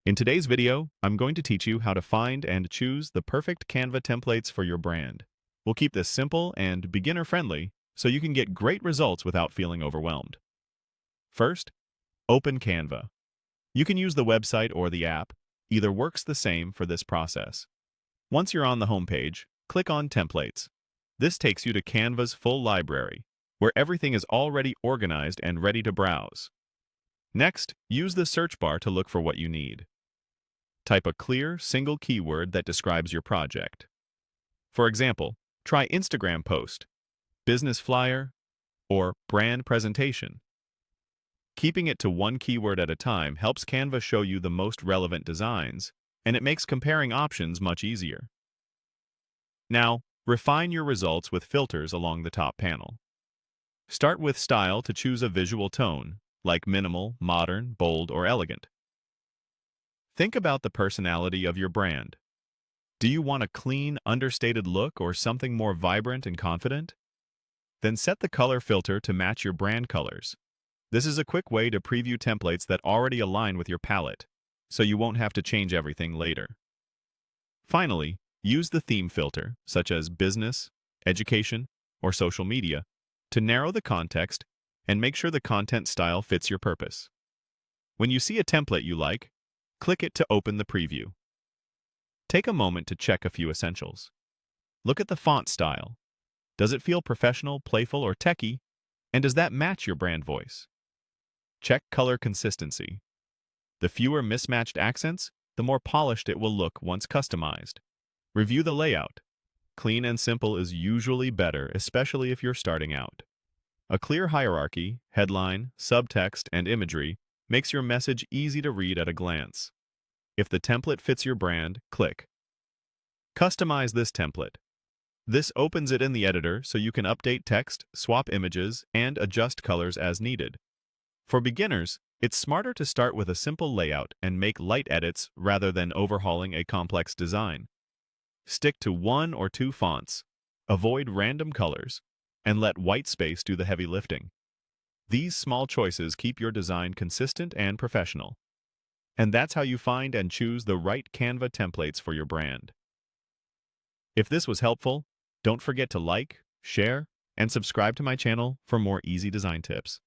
In today's video, I'm going to teach you how to find and choose the perfect Canva templates for your brand. We'll keep this simple and beginner-friendly so you can get great results without feeling overwhelmed. First, open Canva. You can use the website or the app. Either works the same for this process. Once you're on the homepage, click on Templates. This takes you to Canva's full library, where everything is already organized and ready to browse. Next, use the search bar to look for what you need. Type a clear, single keyword that describes your project. For example, try Instagram post, business flyer, or brand presentation. Keeping it to one keyword at a time helps Canva show you the most relevant designs, and it makes comparing options much easier. Now, refine your results with filters along the top panel. Start with style to choose a visual tone, like minimal, modern, bold, or elegant. Think about the personality of your brand. Do you want a clean, understated look or something more vibrant and confident? Then set the color filter to match your brand colors. This is a quick way to preview templates that already align with your palette, so you won't have to change everything later. Finally, use the theme filter, such as business, education, or social media, to narrow the context and make sure the content style fits your purpose. When you see a template you like, click it to open the preview. Take a moment to check a few essentials. Look at the font style. Does it feel professional, playful, or techy? And does that match your brand voice? Check color consistency. The fewer mismatched accents, the more polished it will look once customized. Review the layout. Clean and simple is usually better, especially if you're starting out. A clear hierarchy, headline, subtext, and imagery makes your message easy to read at a glance. If the template fits your brand, click Customize this template. This opens it in the editor so you can update text, swap images, and adjust colors as needed. For beginners, it's smarter to start with a simple layout and make light edits rather than overhauling a complex design. Stick to one or two fonts, avoid random colors, and let white space do the heavy lifting. These small choices keep your design consistent and professional. And that's how you find and choose the right Canva templates for your brand. If this was helpful, don't forget to like, share, and subscribe to my channel for more easy design tips.